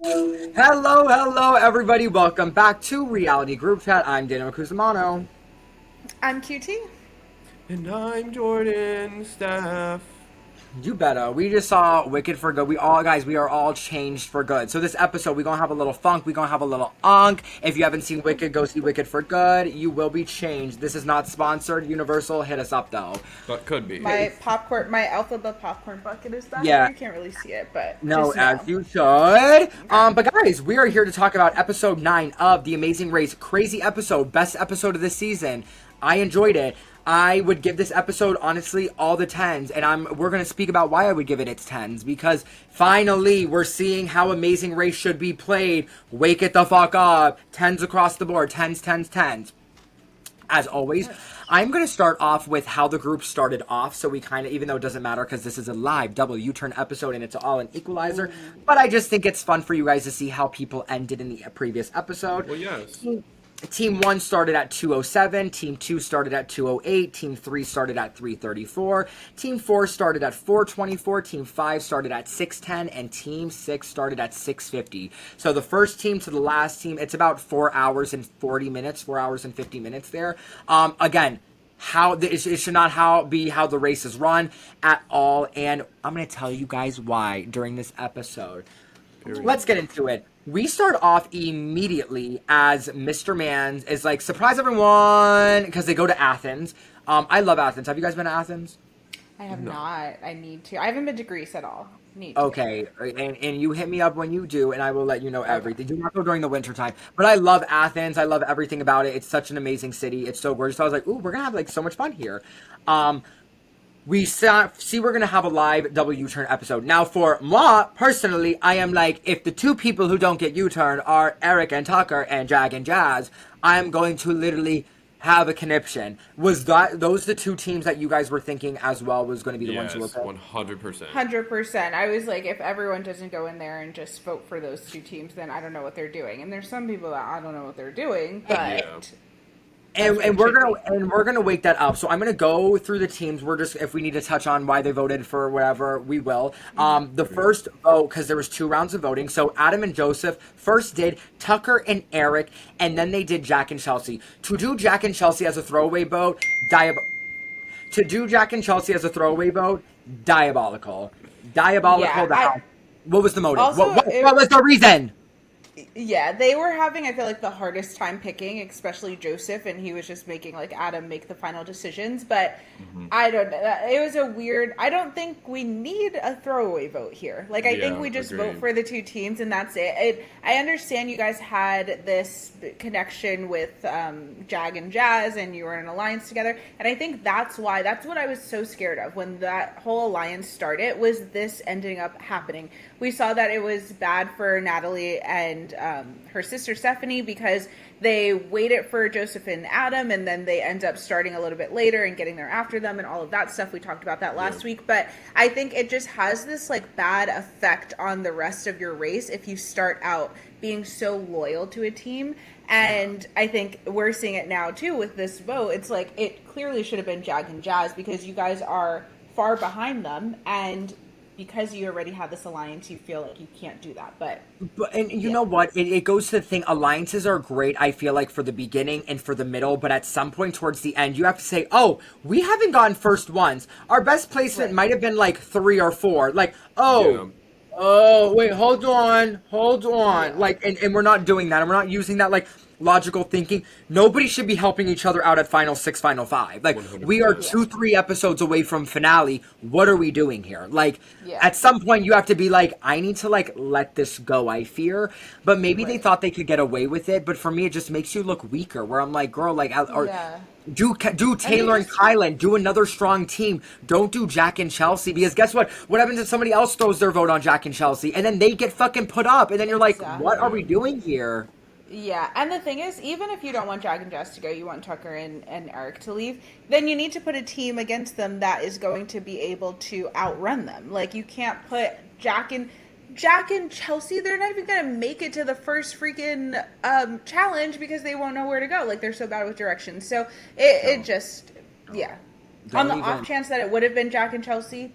Hello, everybody. Welcome back to Reality Group Chat. I'm Daniel Cusimano. I'm QT. And I'm Jordan Staff. You better. We just saw Wicked for Good. We are all changed for good. So this episode, we're gonna have a little funk. We're gonna have a little unk. If you haven't seen Wicked, go see Wicked for Good. You will be changed. This is not sponsored. Universal, hit us up though. But could be. My Alpha popcorn bucket is back there. Yeah. You can't really see it, but No, just as know. you should. But guys, we are here to talk about episode 9 of The Amazing Race. Crazy episode, best episode of this season. I enjoyed it. I would give this episode honestly all the tens, and we're gonna speak about why I would give it its tens because finally we're seeing how Amazing Race should be played. Wake it the fuck up. Tens across the board. Tens, tens, tens. As always, I'm going to start off with how the group started off. So we kind of, even though it doesn't matter because this is a live double U-turn episode and it's all an equalizer, but I just think it's fun for you guys to see how people ended in the previous episode. Well, yes. Team 1 started at 207, Team 2 started at 208, Team 3 started at 334, Team 4 started at 424, Team 5 started at 610, and Team 6 started at 650. So the first team to the last team, it's about 4 hours and 40 minutes, 4 hours and 50 minutes there. Again, it should not be how the race is run at all, and I'm going to tell you guys why during this episode. Let's get into it. We start off immediately as Mr. Mans is like, surprise everyone, because they go to Athens. I love Athens. Have you guys been to Athens? I have not. I need to. I haven't been to Greece at all. Need to. Okay, and you hit me up when you do, and I will let you know Okay. everything. Do not go during the winter time. But I love Athens. I love everything about it. It's such an amazing city. It's so gorgeous. So I was like, ooh, we're going to have like so much fun here. See we're gonna have a live double U-turn episode. Now for moi, personally, I am like, if the two people who don't get U-turn are Eric and Tucker and Jag and Jazz, I am going to literally have a conniption. Was those the two teams that you guys were thinking as well was going to be the ones who were Yes, picked? 100%. 100%. I was like, if everyone doesn't go in there and just vote for those two teams, then I don't know what they're doing. And there's some people that I don't know what they're doing, but Yeah. And we're gonna wake that up. So I'm gonna go through the teams. We're just if we need to touch on why they voted for whatever, we will. The first vote because there was 2 rounds of voting. So Adam and Joseph first did Tucker and Eric, and then they did Jack and Chelsea. To do Jack and Chelsea as a throwaway vote, to do Jack and Chelsea as a throwaway vote, diabolical, diabolical. yeah. I What was the motive? also What was the reason? Yeah, they were having, I feel like, the hardest time picking, especially Joseph, and he was just making, like, Adam make the final decisions. But I don't know. It was a weird. I don't think we need a throwaway vote here. Like, I think Yeah, we just vote agreed. for the two teams, and that's it. I understand you guys had this connection with Jag and Jazz, and you were in an alliance together. And I think that's why, that's what I was so scared of when that whole alliance started, was this ending up happening. We saw that it was bad for Natalie and her sister Stephanie because they waited for Joseph and Adam, and then they end up starting a little bit later and getting there after them and all of that stuff. We talked about that last week, but I think it just has this like bad effect on the rest of your race if you start out being so loyal to a team. And I think we're seeing it now too with this vote. It's like it clearly should have been Jag and Jazz because you guys are far behind them, and because you already have this alliance, you feel like you can't do that. But And you yeah, know what? It goes to the thing. Alliances are great, I feel like, for the beginning and for the middle, but at some point towards the end, you have to say, oh, we haven't gotten first ones. Our best placement right. might have been like 3 or 4. Like, Yeah. oh, wait, hold on. Yeah, Like, and we're not doing that. And we're not using that, like, logical thinking. Nobody should be helping each other out at Final 6, Final 5. Like, we are 100%. yeah, 2, 3 episodes away from finale. What are we doing here? Like, yeah, at some point, you have to be like, I need to, like, let this go, I fear. But maybe they right. thought they could get away with it. But for me, it just makes you look weaker, where I'm like, girl, like, or Yeah. do And they Taylor and just Kylan, do another strong team. Don't do Jack and Chelsea because guess what? What happens if somebody else throws their vote on Jack and Chelsea and then they get fucking put up and then you're like, what are exactly. we doing here? Yeah, and the thing is, even if you don't want Jag and Jess to go, you want Tucker and Eric to leave, then you need to put a team against them that is going to be able to outrun them. Like, you can't put Jack and Chelsea, they're not even going to make it to the first freaking challenge because they won't know where to go. Like, they're so bad with directions. So it just, yeah. On the Don't off even. chance that it would have been Jack and Chelsea,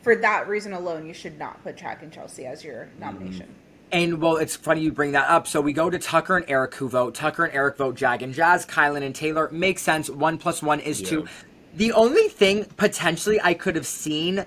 for that reason alone, you should not put Jack and Chelsea as your nomination. And well, it's funny you bring that up. So we go to Tucker and Eric who vote. Tucker and Eric vote Jag and Jazz. Kylan and Taylor. Makes sense. 1 + 1 is 2. The only thing potentially I could have seen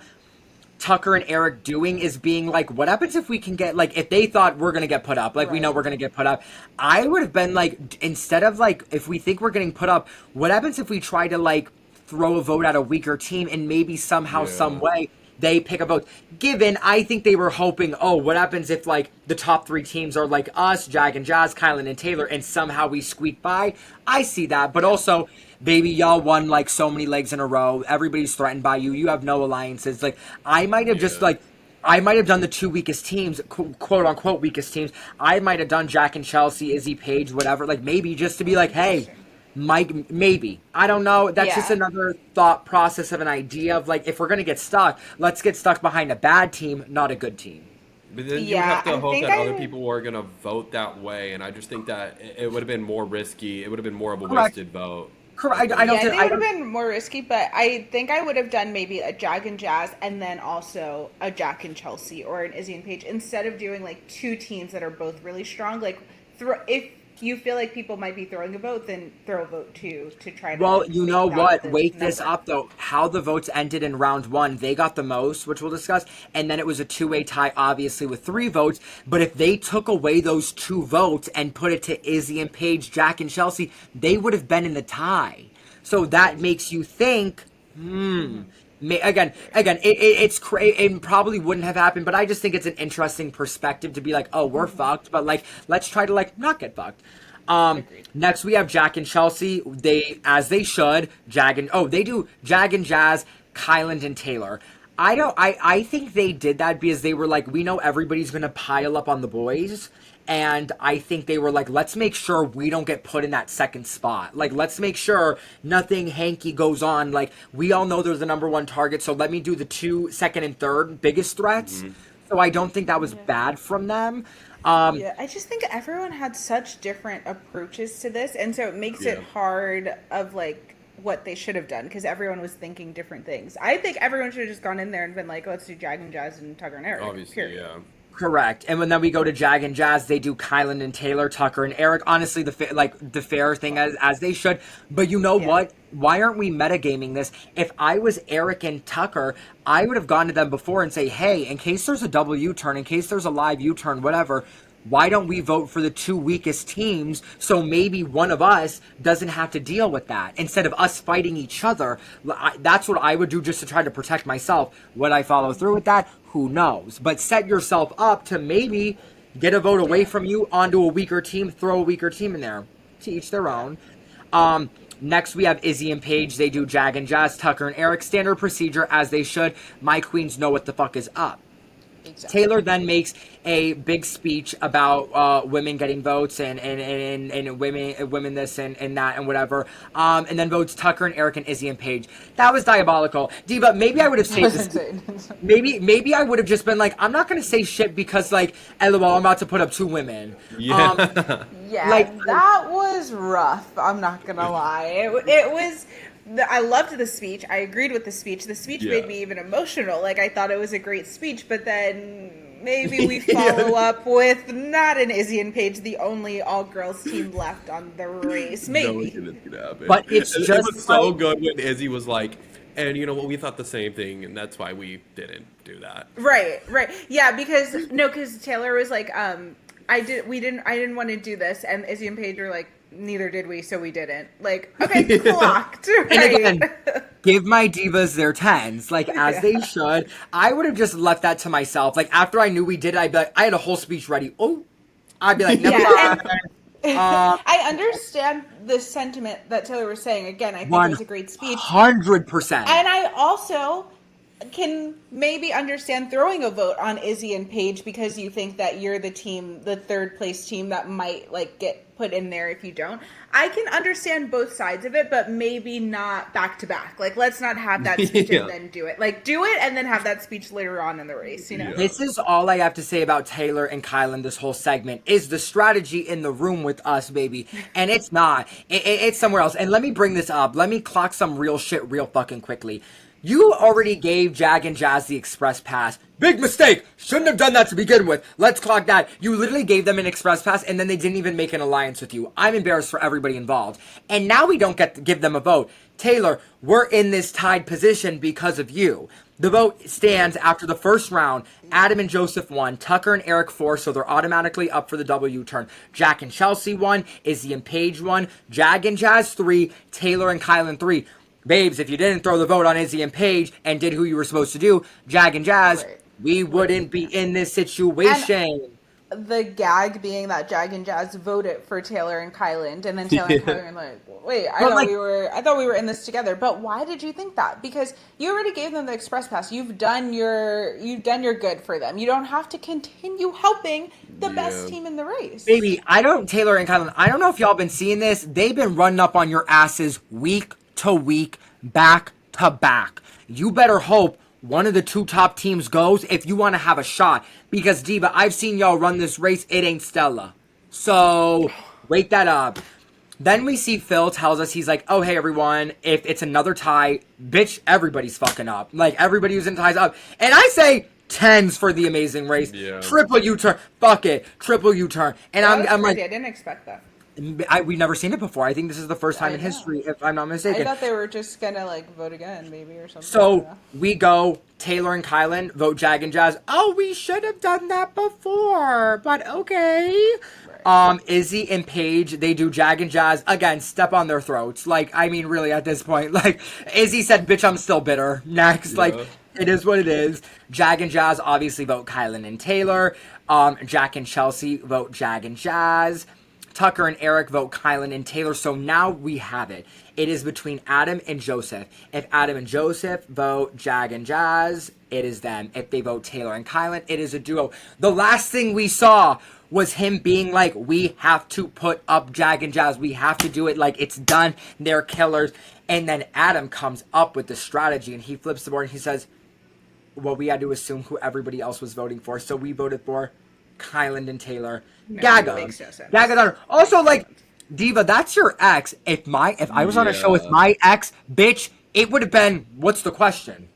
Tucker and Eric doing is being like, what happens if we can get, like, if they thought we're going to get put up, like, we know we're going to get put up, I would have been like, instead of like, if we think we're getting put up, what happens if we try to like throw a vote at a weaker team and maybe somehow, some way, they pick a vote. Given, I think they were hoping, oh, what happens if like the top 3 teams are like us, Jag and Jazz, Kylan and Taylor, and somehow we squeak by? I see that, but also, baby, y'all won like so many legs in a row. Everybody's threatened by you. You have no alliances. Like, I might have just like, I might have done the 2 weakest teams, quote unquote weakest teams. I might have done Jack and Chelsea, Izzy, Paige, whatever. Like, maybe just to be like, hey, Mike, maybe. I don't know. That's just another thought process of an idea of like, if we're going to get stuck, let's get stuck behind a bad team, not a good team. But then you have to hope that other people are going to vote that way. And I just think that it would have been more risky. It would have been more of a wasted vote. Correct. I think it would have been more risky, but I think I would have done maybe a Jag and Jazz and then also a Jack and Chelsea or an Izzy and Paige instead of doing like 2 teams that are both really strong. Like, if you feel like people might be throwing a vote, then throw a vote too to try to. Well, you know what? Wake this up though. How the votes ended in round 1, they got the most, which we'll discuss, and then it was a 2-way tie, obviously with 3 votes. But if they took away those 2 votes and put it to Izzy and Paige, Jack and Chelsea, they would have been in the tie. So that makes you think, again, it probably wouldn't have happened, but I just think it's an interesting perspective to be like, oh, we're fucked, but like, let's try to like not get fucked. Next we have Jack and Chelsea. They should. They do Jag and Jazz, Kylan and Taylor. I think they did that because they were like, we know everybody's gonna pile up on the boys. And I think they were like, let's make sure we don't get put in that second spot. Like, let's make sure nothing hanky goes on. Like, we all know there's the number 1 target, so let me do the 2 second and third biggest threats. So I don't think that was bad from them. I just think everyone had such different approaches to this, and so it makes it hard of like what they should have done because everyone was thinking different things. I think everyone should have just gone in there and been like, let's do Jag and Jazz and Tucker and Eric. Obviously, period. Correct. And when then we go to Jag and Jazz, they do Kylan and Taylor, Tucker and Eric. Honestly, the fair thing as they should. But you know what? Why aren't we metagaming this? If I was Eric and Tucker, I would have gone to them before and say, hey, in case there's a double U-turn, in case there's a live U-turn, whatever, why don't we vote for the 2 weakest teams so maybe one of us doesn't have to deal with that instead of us fighting each other? That's what I would do just to try to protect myself. Would I follow through with that? Who knows? But set yourself up to maybe get a vote away from you onto a weaker team, throw a weaker team in there. To each their own. Next, we have Izzy and Paige. They do Jag and Jazz, Tucker and Eric. Standard procedure, as they should. My queens know what the fuck is up. Exactly. Taylor then makes a big speech about women getting votes and women this and that and whatever. And then votes Tucker and Eric and Izzy and Paige. That was diabolical. Diva, maybe I would have saved this. Maybe I would have just been like, I'm not gonna say shit because like, LOL, I'm about to put up 2 women. Yeah, like that was rough. I'm not gonna lie. It was. I loved the speech. I agreed with the speech. The speech made me even emotional. Like, I thought it was a great speech, but then maybe we follow up with not an Izzy and Paige, the only all-girls team left on the race. Maybe. But it was so good when Izzy was like, and you know what, we thought the same thing, and that's why we didn't do that. Right. Yeah, because Taylor was like, I didn't want to do this, and Izzy and Paige were like, neither did we, so we didn't. Like, okay, clocked. Right? And again, give my divas their 10s, like, as they should. I would have just left that to myself. Like, after I knew we did it, I'd be like, I had a whole speech ready. Oh, I'd be like, never mind. I understand the sentiment that Taylor was saying. Again, I think it was a great speech. 100%. And I also can maybe understand throwing a vote on Izzy and Paige because you think that you're the team, the 3rd place team that might like get put in there if you don't. I can understand both sides of it, but maybe not back to back. Like, let's not have that speech and then do it. Like, do it and then have that speech later on in the race, you know? This is all I have to say about Taylor and Kylan this whole segment, is the strategy in the room with us, baby. And it's not. It's somewhere else. And let me bring this up. Let me clock some real shit real fucking quickly. You already gave Jag and Jazz the express pass. Big mistake. Shouldn't have done that to begin with. Let's clock that. You literally gave them an express pass, and then they didn't even make an alliance with you. I'm embarrassed for everybody involved. And now we don't get to give them a vote. Taylor, we're in this tied position because of you. The vote stands after the first round. Adam and Joseph won. Tucker and Eric 4, so they're automatically up for the W turn. Jack and Chelsea won. Izzy and Paige won. Jag and Jazz 3. Taylor and Kylan 3. Babes, if you didn't throw the vote on Izzy and Paige and did who you were supposed to do, Jag and Jazz, we wouldn't be in this situation. And the gag being that Jag and Jazz voted for Taylor and Kylan, and then Taylor and Kylan are like, wait, I thought we were in this together. But why did you think that? Because you already gave them the express pass. You've done your good for them. You don't have to continue helping the best team in the race. Baby, Taylor and Kylan, I don't know if y'all been seeing this. They've been running up on your asses week to week, back to back. You better hope one of the two top teams goes if you want to have a shot. Because, Diva, I've seen y'all run this race. It ain't Stella. So, wake that up. Then we see Phil tells us, he's like, oh, hey, everyone, if it's another tie, bitch, everybody's fucking up. Like, everybody who's in ties up. And I say 10s for the amazing race. Yeah. Triple U-turn. Fuck it. Triple U-turn. And I'm like, I didn't expect that. We've never seen it before. I think this is the first time in history, if I'm not mistaken. I thought they were just gonna vote again, maybe, or something. So we go Taylor and Kylan vote Jag and Jazz. Oh, we should have done that before, but okay. Right. Izzy and Paige, they do Jag and Jazz again. Step on their throats. I mean, really, at this point, Izzy said, "Bitch, I'm still bitter." Next, it is what it is. Jag and Jazz obviously vote Kylan and Taylor. Jack and Chelsea vote Jag and Jazz. Tucker and Eric vote Kylan and Taylor. So now we have it. It is between Adam and Joseph. If Adam and Joseph vote Jag and Jazz, it is them. If they vote Taylor and Kylan, it is a duo. The last thing we saw was him being like, we have to put up Jag and Jazz. We have to do it. It's done. They're killers. And then Adam comes up with the strategy and he flips the board and he says, well, we had to assume who everybody else was voting for. So we voted for Kylan and Taylor. Gaga. Makes no sense. Gaga. Also, Diva, that's your ex. If I was on a show with my ex, bitch, it would have been, what's the question?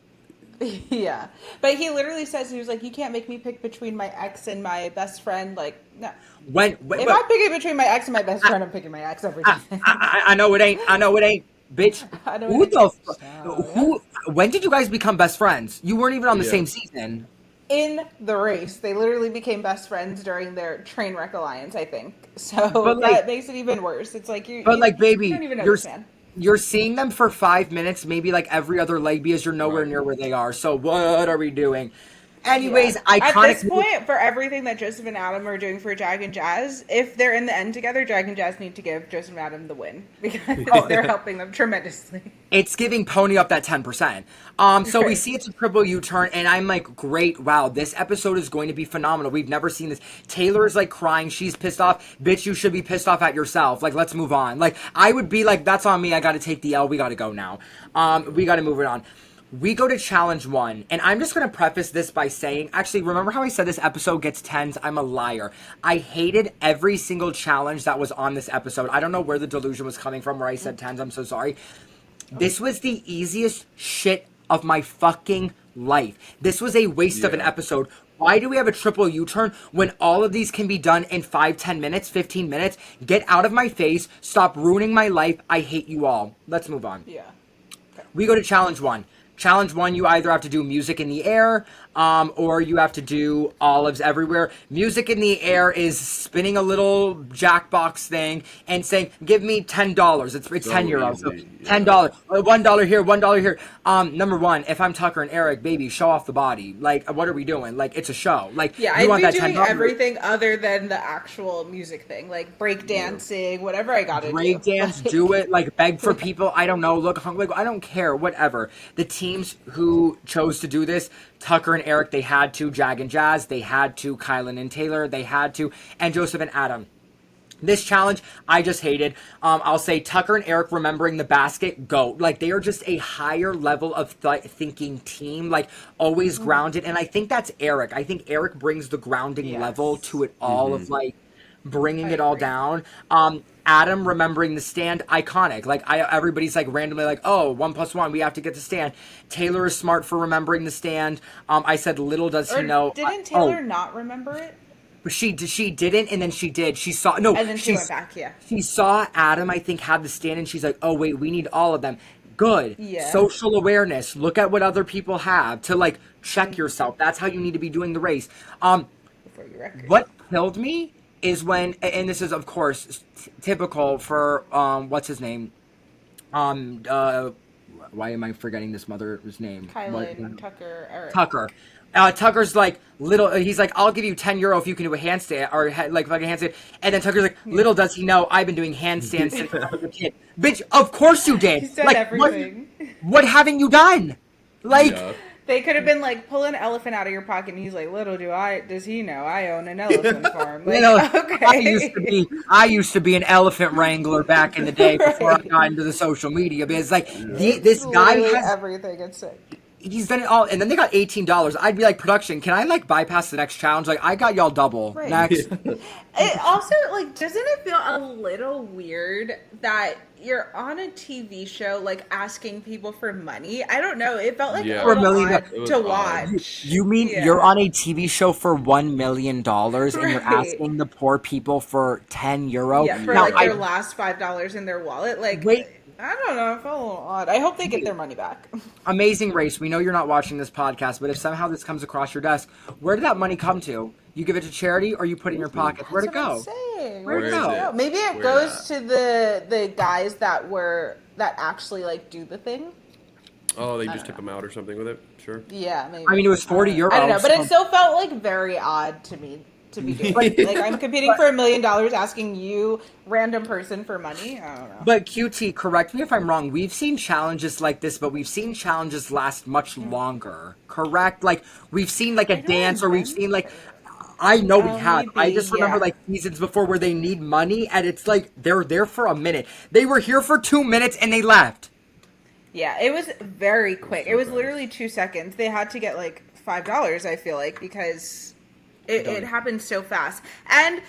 Yeah. But he literally says, he was like, you can't make me pick between my ex and my best friend. No. If I'm picking between my ex and my best friend, I'm picking my ex every time. I know it ain't. Bitch, when did you guys become best friends? You weren't even on the same season. In the race, they literally became best friends during their train wreck alliance, I think. So that makes it even worse. It's like baby, you don't even understand. You're seeing them for 5 minutes, maybe every other leg, because you're nowhere near where they are. So what are we doing? Anyways, iconic. At this point, for everything that Joseph and Adam are doing for Jag and Jazz, if they're in the end together, Jag and Jazz need to give Joseph and Adam the win because they're helping them tremendously. It's giving pony up that 10%. So we see it's a triple U-turn, and I'm like, great, wow, this episode is going to be phenomenal. We've never seen this. Taylor is crying, she's pissed off. Bitch, you should be pissed off at yourself. Let's move on. I would be that's on me. I got to take the L. We got to go now. We got to move it on. We go to challenge 1, and I'm just going to preface this by saying, actually, remember how I said this episode gets 10s? I'm a liar. I hated every single challenge that was on this episode. I don't know where the delusion was coming from where I said 10s. I'm so sorry. This was the easiest shit of my fucking life. This was a waste of an episode. Why do we have a triple U-turn when all of these can be done in 5, 10 minutes, 15 minutes? Get out of my face. Stop ruining my life. I hate you all. Let's move on. Yeah. Okay. We go to challenge 1. Challenge 1, you either have to do music in the air, or you have to do olives everywhere. Music in the air is spinning a little jackbox thing and saying, give me $10. It's 10 euros. So $10. $1 here, $1 here. Number 1, if I'm Tucker and Eric, baby, show off the body. What are we doing? It's a show. I'd be doing everything other than the actual music thing. Break dancing, whatever I gotta do. Break dance, do it. Beg for people. I don't know. Look hungry. I don't care. Whatever. The teams who chose to do this, Tucker and Eric, they had to. Jag and Jazz, they had to. Kylan and Taylor, they had to. And Joseph and Adam. This challenge, I just hated. I'll say Tucker and Eric remembering the basket, go. They are just a higher level of thinking team, always grounded. And I think that's Eric. I think Eric brings the grounding level to it all of bringing it all down. Adam remembering the stand, iconic. Like everybody's like randomly like, oh, 1+1, we have to get the stand. Taylor is smart for remembering the stand. I said, little does he know. Didn't Taylor not remember it? She didn't, and then she did. She saw no, and then she went back. Yeah, she saw Adam, I think, have the stand, and she's like, "Oh wait, we need all of them." Good. Yeah. Social awareness. Look at what other people have to like check yourself. That's how you need to be doing the race. Before you record. What killed me is when, and this is of course typical for what's his name, why am I forgetting this mother's name? Kylan Tucker. Or... Tucker. Tucker's like, he's like, I'll give you €10 if you can do a handstand, or like a handstand. And then Tucker's like, little does he know, I've been doing handstands since I was a kid. Bitch, of course you did. He said like, everything. What haven't you done? Like, they could have been like, pull an elephant out of your pocket, and he's like, little does he know, I own an elephant farm. Like, okay. I used to be an elephant wrangler back in the day before I got into the social media. Because like, this guy has everything. It's sick. He's done it all, and then they got $18. I'd be like, production, can I like bypass the next challenge? Like, I got y'all double. Right. Next. It also, like, doesn't it feel a little weird that you're on a TV show, like, asking people for money? I don't know. It felt like a little odd to watch. You mean you're on a TV show for $1 million, and you're asking the poor people for €10? Yeah, for now, their last $5 in their wallet. Like, wait. I don't know. It felt a little odd. I hope they get their money back. Amazing Race. We know you're not watching this podcast, but if somehow this comes across your desk, where did that money come to? You give it to charity, or you put it in your pocket? Where'd it go? Where'd it go? Maybe it goes to the guys that actually like do the thing. Oh, they just took them out or something with it. Sure. Yeah, maybe. I mean, it was €40. I don't know, but it still felt like very odd to me. To be doing. Like I'm competing for $1 million, asking you, random person, for money. I don't know. But QT, correct me if I'm wrong. We've seen challenges like this, but we've seen challenges last much longer. Correct? Like we've seen like a dance, or we've seen like. I know we have. Maybe, I just remember like seasons before where they need money, and it's like they're there for a minute. They were here for 2 minutes and they left. Yeah, it was very quick. It was literally 2 seconds. They had to get like $5. I feel like because. It happened so fast. And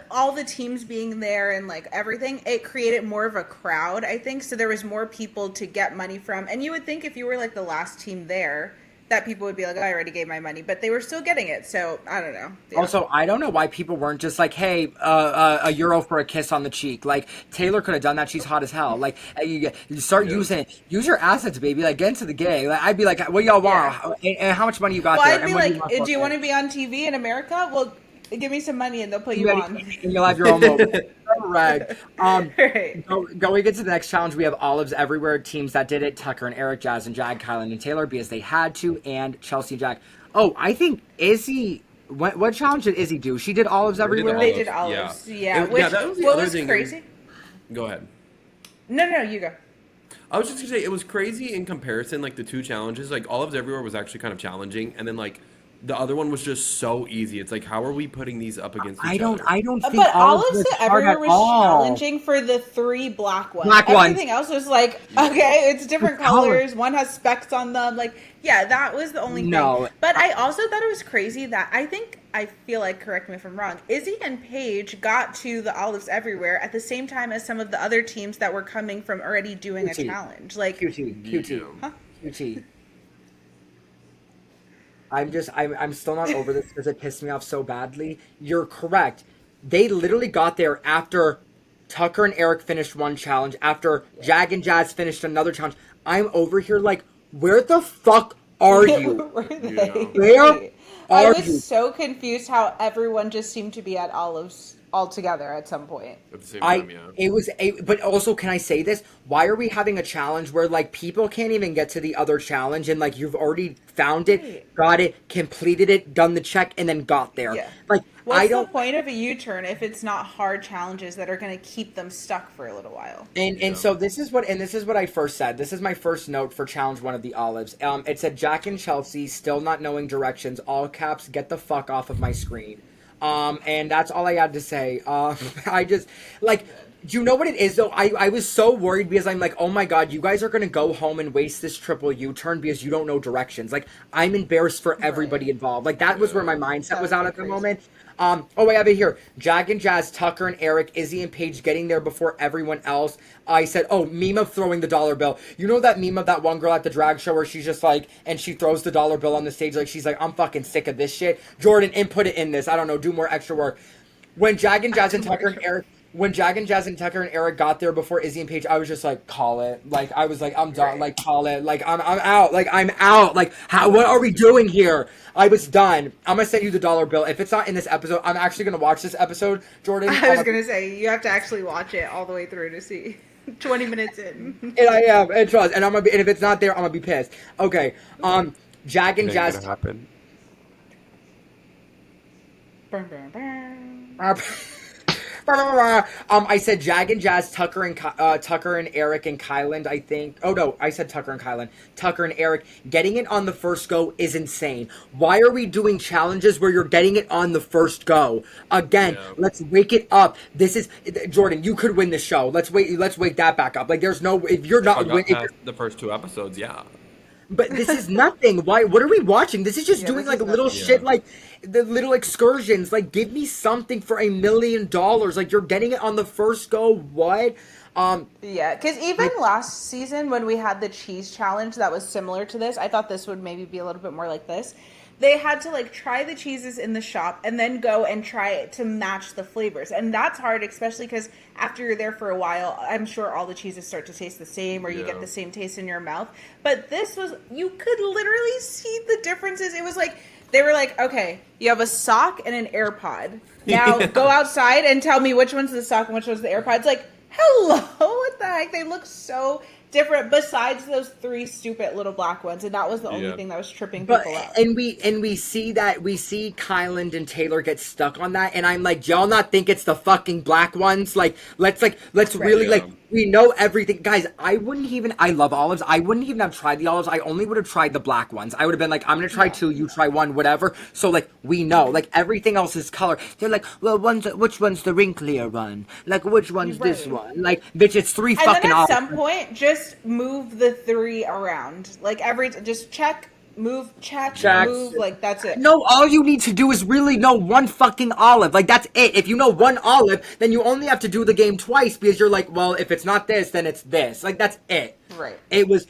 all the teams being there and, like, everything, it created more of a crowd, I think. So there was more people to get money from. And you would think if you were, like, the last team there, that people would be like, oh, I already gave my money. But they were still getting it. So, I don't know. Yeah. Also, I don't know why people weren't just like, hey, €1 for a kiss on the cheek. Like, Taylor could have done that. She's hot as hell. Like, you start using it. Use your assets, baby. Like, get into the game. Like, I'd be like, what y'all want? And how much money you got there? I'd be like, do you want to be on TV in America? Well, give me some money and they'll put you on. And you'll have your own mobile. Right. Going into the next challenge, we have Olives Everywhere teams that did it. Tucker and Eric, Jazz and Jag, Kylan and Taylor, because they had to, and Chelsea and Jack. Oh, I think Izzy... What challenge did Izzy do? She did Olives Everywhere? They did Olives, yeah. That was the other thing. Crazy? Go ahead. No, you go. I was just going to say, it was crazy in comparison, like, the two challenges. Like, Olives Everywhere was actually kind of challenging, and then, like, the other one was just so easy. It's like, how are we putting these up against each other? I don't think but Olives Everywhere was challenging for the 3 black ones. Everything else was like, okay, it's different colors. One has specks on them. Like, yeah, that was the only thing. But I also thought it was crazy that I feel like, correct me if I'm wrong, Izzy and Paige got to the Olives Everywhere at the same time as some of the other teams that were coming from already doing a challenge. Like QT. Huh? QT. I'm still not over this because it pissed me off so badly. You're correct. They literally got there after Tucker and Eric finished one challenge, after Jag and Jazz finished another challenge. I'm over here like, where the fuck are you? Where are you? I was so confused how everyone just seemed to be at Olives all together at some point. At the same time, but also, can I say this? Why are we having a challenge where, like, people can't even get to the other challenge and, like, you've already found it, got it, completed it, done the check, and then got there? Yeah. Like, what's the point of a U-turn if it's not hard challenges that are going to keep them stuck for a little while? And so this is what I first said. This is my first note for challenge 1 of the Olives. It said, Jack and Chelsea, still not knowing directions, all caps, get the fuck off of my screen. And that's all I had to say. I just, like, Do you know what it is though? I was so worried because I'm like, oh my god, you guys are gonna go home and waste this triple U-turn because you don't know directions. Like, I'm embarrassed for everybody Right. involved. Like, that was where my Yeah. mindset That was would out be at the crazy. moment. Oh, I have it here. Jag and Jazz, Tucker and Eric, Izzy and Paige getting there before everyone else. I said, oh, meme of throwing the dollar bill. You know that meme of that one girl at the drag show where she's just like, and she throws the dollar bill on the stage like she's like, I'm fucking sick of this shit. Jordan, input it in this. I don't know, do more extra work. When Jag and Jazz and Tucker and Eric when Jag and Jazz and Tucker and Eric got there before Izzy and Paige, I was just like, call it. Like I was like, I'm done. Right. Like call it. Like I'm out. Like I'm out. Like how what are we doing here? I was done. I'm gonna send you the dollar bill. If it's not in this episode, I'm actually gonna watch this episode, Jordan. I was gonna say you have to actually watch it all the way through to see. 20 minutes in. And I am, and trust, and I'm gonna be, and if it's not there, I'm gonna be pissed. Okay, Jag It and ain't Jazz. gonna happen. Burn, burn, burn. I said Jag and Jazz, Tucker and Eric and Kyland. I think. Oh no, I said Tucker and Kyland. Tucker and Eric getting it on the first go is insane. Why are we doing challenges where you're getting it on the first go? Again, Yeah. let's wake it up. This is Jordan. You could win the show. Let's wait. Let's wake that back up. Like there's no if you're If I not got win. past the first 2 episodes, yeah. But this is nothing. Why? What are we watching? This is just Yeah, doing this like is little nothing. shit, Yeah. like the little excursions. Like, give me something for $1 million. Like, you're getting it on the first go. What? Yeah, because even last season when we had the cheese challenge that was similar to this, I thought this would maybe be a little bit more like this. They had to like try the cheeses in the shop and then go and try it to match the flavors. And that's hard, especially because after you're there for a while, I'm sure all the cheeses start to taste the same or you get Yeah. the same taste in your mouth. But this was, you could literally see the differences. It was like, they were like, okay, you have a sock and an AirPod. Now Yeah. go outside and tell me which one's the sock and which one's the AirPods. Like, hello, what the heck? They look so different besides those three stupid little black ones, and that was the only Yeah. thing that was tripping But people up. and we see that we see Kyland and Taylor get stuck on that, and I'm like, do y'all not think it's the fucking black ones? Let's Right. really Yeah. we know everything, guys. I love olives. I wouldn't even have tried the olives. I only would have tried the black ones. I would have been like, I'm gonna try Yeah. two, you try one, whatever. So like we know, like everything else is color. They're like, well, which one's the wrinklier one? Like which one's this Right. one? Like bitch, it's three And fucking then at olives. some point, just move the three around. Like just check, move, check, Check. move. Like that's it. No, all you need to do is really know one fucking olive. Like that's it. If you know one olive, then you only have to do the game twice because you're like, well, if it's not this, then it's this. Like that's it. Right. It was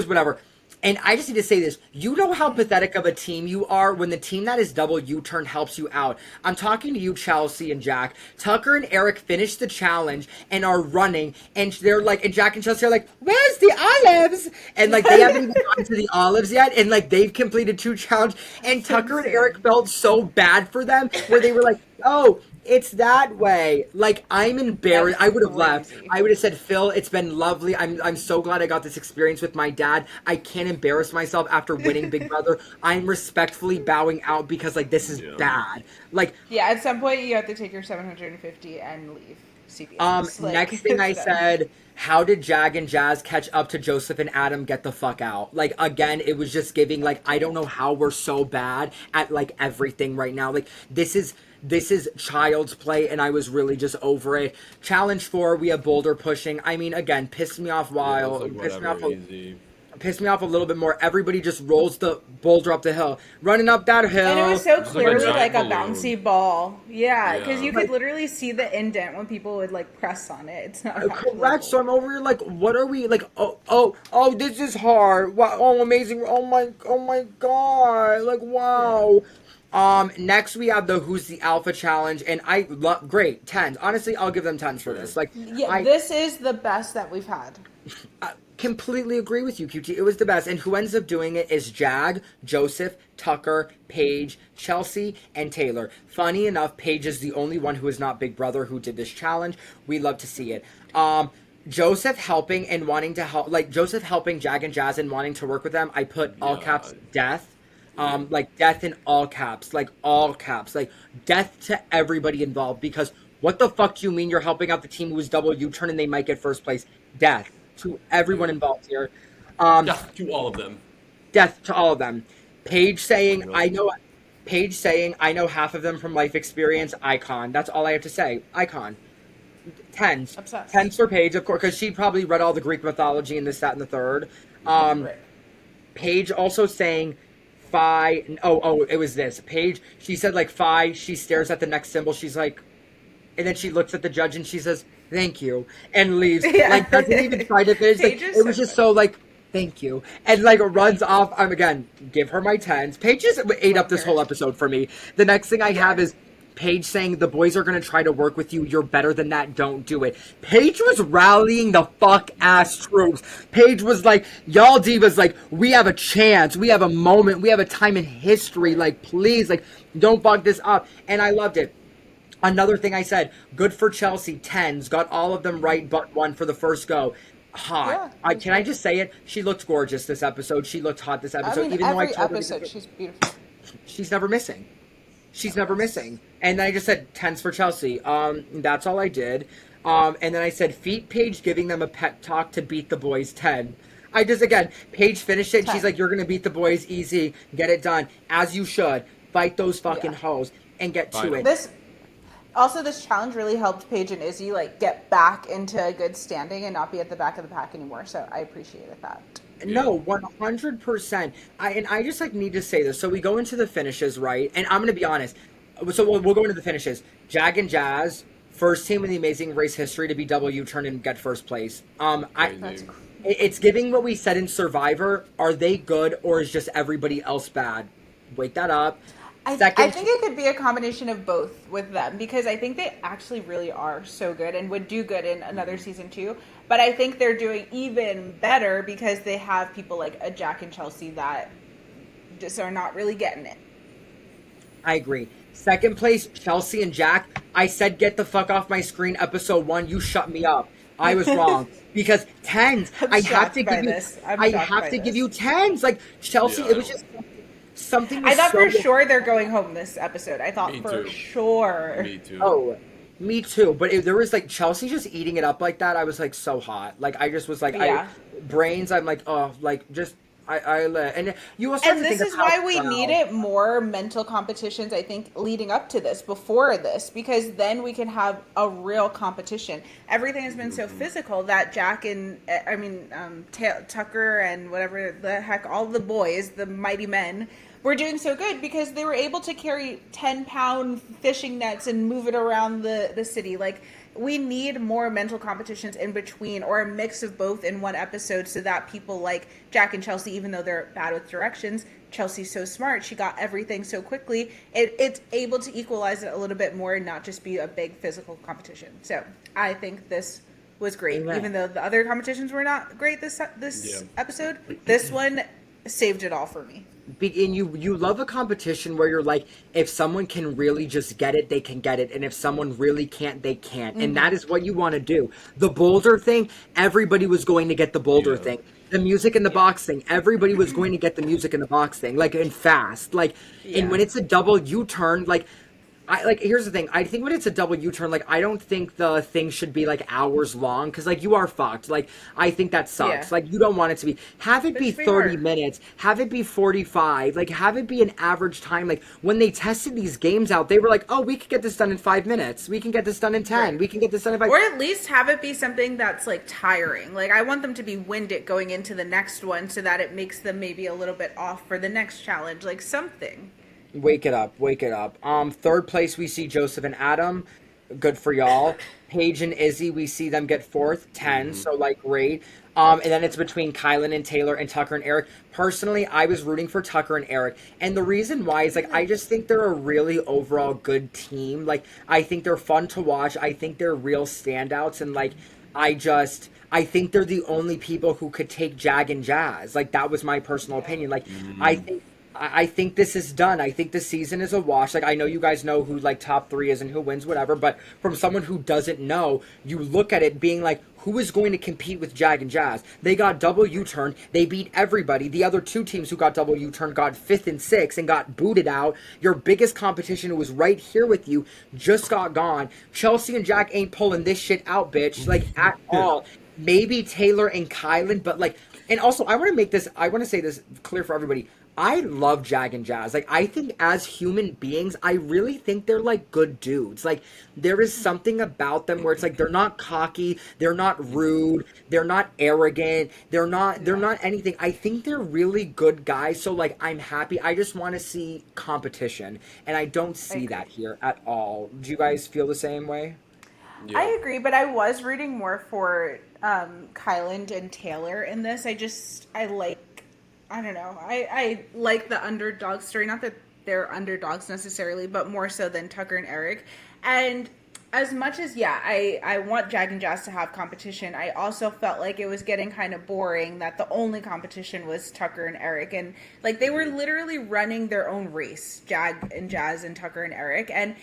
whatever. And I just need to say this. You know how pathetic of a team you are when the team that is double U-turn helps you out. I'm talking to you, Chelsea and Jack. Tucker and Eric finished the challenge and are running, and they're like, and Jack and Chelsea are like, where's the olives? And like they haven't even gotten to the olives yet, and like they've completed 2 challenges. And Tucker and Eric felt so bad for them, where they were like, oh, it's that way. Like I'm embarrassed. That's I would have left. crazy. I would have said, Phil, it's been lovely. I'm so glad I got this experience with my dad. I can't embarrass myself after winning Big Brother. I'm respectfully bowing out because like this is Yeah. bad. Like Yeah, at some point you have to take your 750 and leave CPS. Like, next thing I it's done. said, how did Jag and Jazz catch up to Joseph and Adam? Get the fuck out. Like again, it was just giving like I don't know how we're so bad at like everything right now. Like this is child's play, and I was really just over it. Challenge 4, we have boulder pushing. I mean, again, pissed me off Yeah, it while was like, pissed me off whatever, easy. pissed me off a little bit more. Everybody just rolls the boulder up the hill, running up that hill. And it was so It's like a clearly giant like a balloon. bouncy ball. Yeah, because Yeah. you could literally see the indent when people would like press on it. It's not actually Correct. So I'm over here like, what are we like? Oh, this is hard. Wow. Oh, amazing. Oh my god. Like, wow. Next we have the Who's the Alpha challenge, and I love great 10s. Honestly, I'll give them 10s for this. Like, Yeah, this is the best that we've had. I completely agree with you, QT. It was the best. And who ends up doing it is Jag, Joseph, Tucker, Paige, Chelsea, and Taylor. Funny enough, Paige is the only one who is not Big Brother who did this challenge. We love to see it. Joseph helping and wanting to help, like Joseph helping Jag and Jazz and wanting to work with them. I put all Yeah. caps death. Like death in all caps, like death to everybody involved, because what the fuck do you mean you're helping out the team who is double U-turn and they might get first place? Death to everyone involved here. Yeah, to all of them. Death to all of them. Paige saying, Really? I know half of them from life experience. Icon. That's all I have to say. Icon. Tens. Obsessed. Tens for Paige, of course, because she probably read all the Greek mythology and this, that, and the third. Right. Paige also saying phi. Oh, it was this. Paige, she said like phi. She stares at the next symbol. She's like, and then she looks at the judge and she says, "Thank you," and leaves. Yeah. Like doesn't even try to finish. Like, Paige is it was so just so like, "Thank you," and like runs off. I'm again give her my tens. Paige just ate up this her. whole episode for me. The next thing I have is Paige saying the boys are gonna try to work with you. You're better than that. Don't do it. Paige was rallying the fuck ass troops. Paige was like, y'all divas, like, we have a chance. We have a moment. We have a time in history. Like, please, like, don't fuck this up. And I loved it. Another thing I said, good for Chelsea, tens, got all of them right but one for the first go. Hot. Yeah, Can I just say it? She looked gorgeous this episode. She looked hot this episode. I mean, even though I every told her episode, she's beautiful. she's never missing. She's never missing. And then I just said tens for Chelsea. That's all I did. And then I said feet Paige giving them a pep talk to beat the boys 10. I just again, Paige finished it. And she's like, you're gonna beat the boys easy, get it done as you should. Fight those fucking hoes and get to it. This challenge really helped Paige and Izzy like get back into a good standing and not be at the back of the pack anymore. So I appreciated that. No, 100%. I just like need to say this. So we go into the finishes, right? And I'm gonna be honest. So we'll go into the finishes. Jag and Jazz, first team in the Amazing Race history to be double U-turn and get first place. It's giving what we said in Survivor. Are they good or is just everybody else bad? Wake that up. I think it could be a combination of both with them because I think they actually really are so good and would do good in another season too. But I think they're doing even better because they have people like a Jack and Chelsea that just are not really getting it. I agree. Second place, Chelsea and Jack. I said get the fuck off my screen episode 1. You shut me up. I was wrong. Because tens. I have to give you tens. Like Chelsea, it was just something. I thought for sure they're going home this episode. I thought for sure. Me too. Oh, me too. But there was like Chelsea just eating it up like that. I was like so hot. Like I just was like, brains. I'm like, oh, like just. And you also have to this think is of how why we needed more mental competitions, I think, leading up to this, before this, because then we can have a real competition. Everything has been so physical that Jack and, Tucker and whatever the heck, all the boys, the mighty men, were doing so good because they were able to carry 10-pound fishing nets and move it around the city. Like, we need more mental competitions in between or a mix of both in one episode so that people like Jack and Chelsea, even though they're bad with directions, Chelsea's so smart. She got everything so quickly. It's able to equalize it a little bit more and not just be a big physical competition. So I think this was great. Amen. Even though the other competitions were not great this episode, this one saved it all for me. And you love a competition where you're like, if someone can really just get it, they can get it, and if someone really can't, they can't. And that is what you want to do. The boulder thing, everybody was going to get the boulder thing. The music in the box thing, everybody was going to get the music in the box thing. Like, and fast. Like, and when it's a double U-turn, like, here's the thing. I think when it's a double U-turn, like, I don't think the thing should be, like, hours long. Because, like, you are fucked. Like, I think that sucks. Like, you don't want it to be. Have it be 30 minutes. Have it be 45. Like, have it be an average time. Like, when they tested these games out, they were like, oh, we could get this done in 5 minutes. We can get this done in 10. Right. We can get this done in 5. Or at least have it be something that's, like, tiring. Like, I want them to be winded going into the next one so that it makes them maybe a little bit off for the next challenge. Like, something. Wake it up. Third place, we see Joseph and Adam. Good for y'all. Paige and Izzy, we see them get fourth, 10. So, like, great. And then it's between Kylan and Taylor and Tucker and Eric. Personally, I was rooting for Tucker and Eric. And the reason why is, like, I just think they're a really overall good team. Like, I think they're fun to watch. I think they're real standouts. And, like, I think they're the only people who could take Jag and Jazz. Like, that was my personal opinion. Like, I think this is done. I think the season is a wash. Like, I know you guys know who, like, top 3 is and who wins, whatever. But from someone who doesn't know, you look at it being like, who is going to compete with Jag and Jazz? They got double U-turn. They beat everybody. The other 2 teams who got double U-turn got 5th and 6th and got booted out. Your biggest competition who was right here with you just got gone. Chelsea and Jack ain't pulling this shit out, bitch. Like, at all. Maybe Taylor and Kylan, but, like... And also, I want to say this clear for everybody. I love Jag and Jazz. Like, I think as human beings, I really think they're like good dudes. Like, there is something about them where it's like they're not cocky, they're not rude, they're not arrogant, they're not anything. I think they're really good guys. So like, I'm happy. I just want to see competition, and I don't I see agree. that here at all. Do you guys feel the same way? Yeah. I agree, but I was rooting more for Kyland and Taylor in this. I like, I don't know, I like the underdog story. Not that they're underdogs necessarily, but more so than Tucker and Eric. And as much as, yeah, I want Jag and Jazz to have competition, I also felt like it was getting kind of boring that the only competition was Tucker and Eric. And like they were literally running their own race, Jag and Jazz and Tucker and Eric. And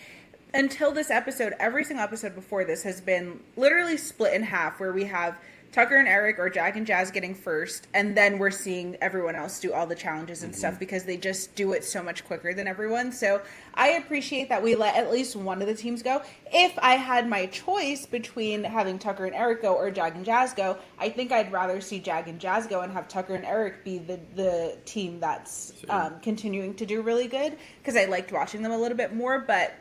until this episode, every single episode before this has been literally split in half, where we have Tucker and Eric or Jag and Jazz getting first, and then we're seeing everyone else do all the challenges and stuff because they just do it so much quicker than everyone. So I appreciate that we let at least one of the teams go. If I had my choice between having Tucker and Eric go or Jag and Jazz go, I think I'd rather see Jag and Jazz go and have Tucker and Eric be the team that's continuing to do really good, because I liked watching them a little bit more, but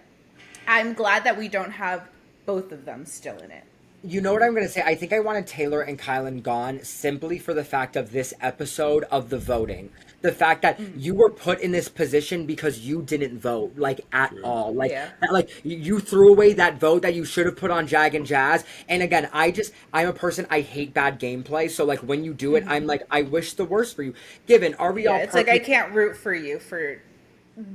I'm glad that we don't have both of them still in it. You know what I'm going to say? I think I wanted Taylor and Kylan gone simply for the fact of this episode of the voting. The fact that you were put in this position because you didn't vote, like, at all. Like, Yeah. like you threw away that vote that you should have put on Jag and Jazz. And again, I'm a person, I hate bad gameplay. So, like, when you do it, I'm like, I wish the worst for you. Given, are we Yeah, all it's perfect? like I can't root for you for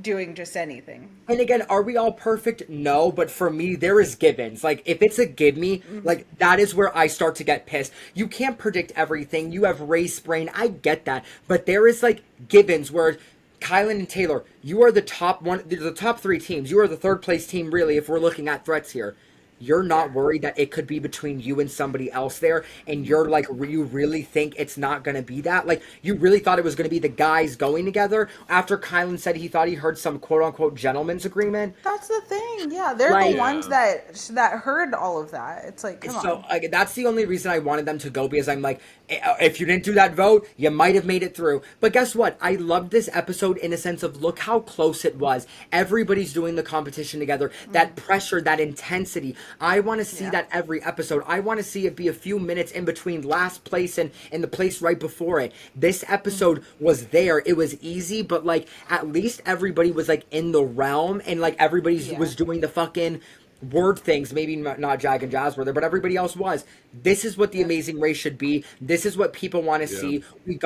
doing just anything. And again, are we all perfect? No, but for me, there is givens. Like, if it's a give me, like, that is where I start to get pissed. You can't predict everything. You have race brain. I get that. But there is, like, givens where Kylan and Taylor, you are the top one, the top three teams. You are the third place team, really, if we're looking at threats here. You're not worried that it could be between you and somebody else there, and you're like, you really think it's not going to be that? Like, you really thought it was going to be the guys going together after Kylan said he thought he heard some quote-unquote gentleman's agreement? That's the thing. Yeah, they're Like- the ones that heard all of that. It's like, come So on. that's the only reason I wanted them to go, because I'm like, if you didn't do that vote, you might have made it through. But guess what? I loved this episode in a sense of look how close it was. Everybody's doing the competition together. That pressure, that intensity. I want to see that every episode. I want to see it be a few minutes in between last place and the place right before it. This episode was there. It was easy, but like at least everybody was like in the realm, and like everybody was doing the fucking word things. Maybe not Jag and Jazz were there, but everybody else was. This is what the Amazing Race should be. This is what people want to see. We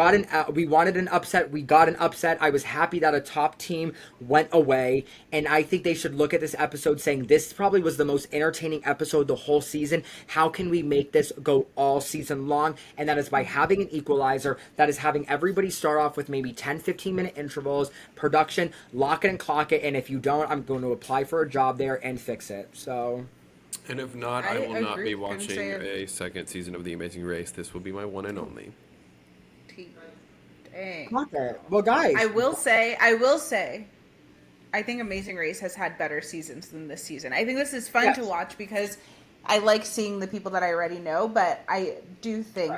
wanted an upset. We got an upset. I was happy that a top team went away, and I think they should look at this episode saying this probably was the most entertaining episode the whole season. How can we make this go all season long? And that is by having an equalizer. That is having everybody start off with maybe 10-15 minute intervals, production, lock it and clock it, and if you don't, I'm going to apply for a job there and fix it. So, And if not, I I will not agree. be Couldn't watching say it. a second season of The Amazing Race. This will be my one and only. Dang. clock it. Well, guys, I will say, I think Amazing Race has had better seasons than this season. I think this is fun to Yes. watch because I like seeing the people that I already know, but I do think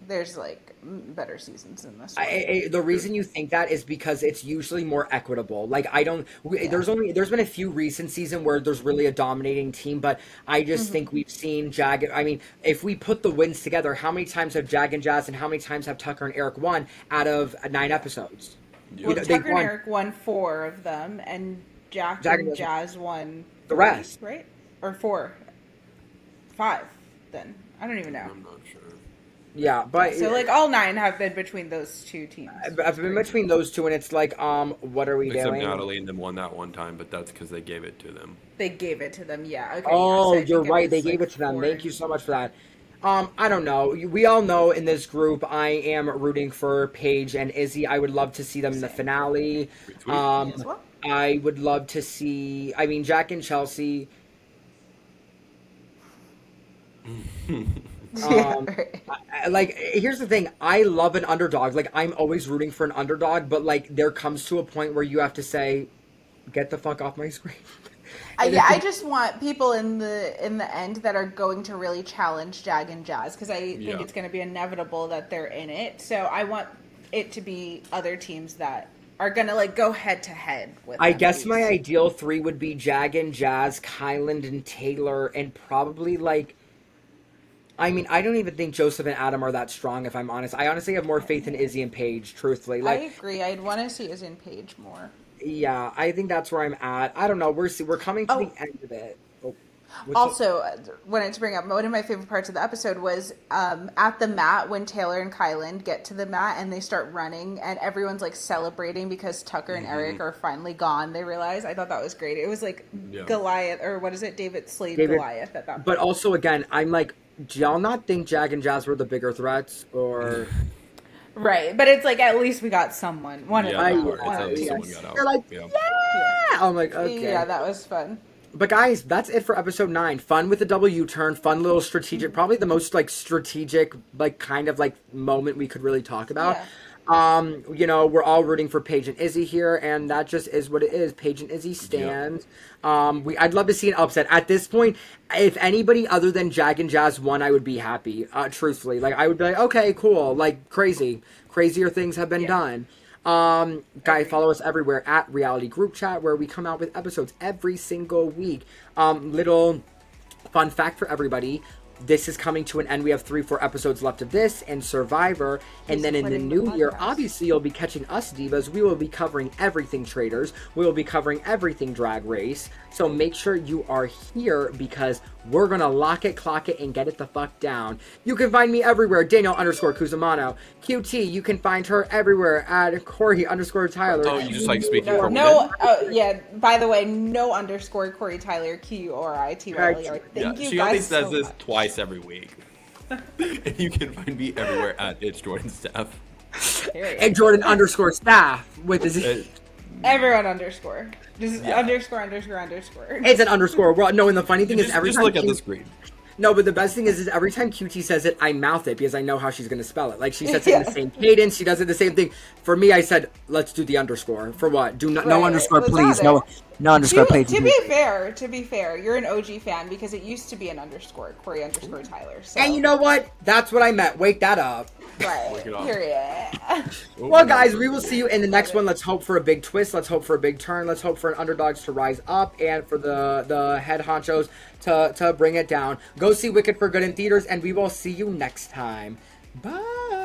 there's like better seasons than this one. the reason you think that is because it's usually more equitable. Like there's been a few recent season where there's really a dominating team, but I just think we've seen Jag. I mean, if we put the wins together, how many times have Jag and Jazz and how many times have Tucker and Eric won out of 9 episodes? Well, they've Tucker and won Eric won 4 of them, and Jack Jag and and Jazz won the rest. right? Or 4, 5. Then I don't even know. I'm not sure. Yeah, but So like all 9 have been between those 2 teams. I've been between those two, and it's like, what are we Except doing? Natalie and them won that one time, but that's because they gave it to them. They gave it to them, yeah. Okay. Oh, yeah, so I you're think it right. was, They gave like, it to them. 4. Thank you so much for that. I don't know. We all know in this group, I am rooting for Paige and Izzy. I would love to see them in the finale. Sweet. As well. I would love to see. I mean, Jack and Chelsea. Right. Like, here's the thing. I love an underdog. Like, I'm always rooting for an underdog, but like, there comes to a point where you have to say, "Get the fuck off my screen." I just want people in the end that are going to really challenge Jag and Jazz, because I think Yeah. it's going to be inevitable that they're in it. So I want it to be other teams that are gonna like go head to head with. I them, guess these. my ideal 3 would be Jag and Jazz, Kyland and Taylor, and probably like. I mean, I don't even think Joseph and Adam are that strong, if I'm honest. I honestly have more faith in Izzy and Paige, truthfully. I Like, agree. I'd want to see Izzy and Paige more. yeah, I think that's where I'm at. I don't know. We're coming to the end of it. Oh, Also, wanted to bring up one of my favorite parts of the episode was at the mat when Taylor and Kylan get to the mat and they start running and everyone's like celebrating because Tucker and Eric are finally gone. They realize. I thought that was great. It was like Goliath, or what is it? David slayed Goliath at that point. But also, again, I'm like, do y'all not think Jag and Jazz were the bigger threats, or? Right, but it's like at least we got someone. One of them. At least someone got out. They're like, yeah. I'm like, okay. Yeah, that was fun. But guys, that's it for episode 9. Fun with the W turn, fun little strategic, probably the most like strategic, like kind of like moment we could really talk about. Yeah. You know, we're all rooting for Paige and Izzy here, and that just is what it is. Paige and Izzy stand. I'd love to see an upset. At this point, if anybody other than Jag and Jazz won, I would be happy. Truthfully, like I would be like, okay, cool, like crazier things have been done. Guys, follow us everywhere at Reality Group Chat, where we come out with episodes every single week. Little fun fact for everybody. This is coming to an end. We have 3-4 episodes left of this and Survivor. And then in the new year, obviously, you'll be catching us divas. We will be covering everything Traders. We will be covering everything Drag Race. So make sure you are here because we're going to lock it, clock it, and get it the fuck down. You can find me everywhere, Daniel_Cusimano. QT, you can find her everywhere at Quori-Tyler. Oh, you just like speaking from yeah, by the way, no underscore Quori-Tyler, Quori-Tyler. Thank you she guys only says so this much. twice every week. And you can find me everywhere at It's Jordan Staff. And Jordan_staff with his... Everyone underscore. Just underscore. It's an underscore. Well, no, and the funny thing is every just time look at the screen. No, but the best thing is every time QT says it, I mouth it because I know how she's going to spell it. Like, she says it in the same cadence. She does it the same thing. For me, I said, let's do the underscore. For what? No underscore, please. No underscore, please. To be fair, you're an OG fan because it used to be an underscore, Quori_Tyler. So. And you know what? That's what I meant. Wake that up. Right. Period. Well, guys, we will see you in the next one. Let's hope for a big twist. Let's hope for a big turn. Let's hope for an underdogs to rise up and for the head honchos to bring it down. Go see Wicked for Good in theaters, and we will see you next time. Bye.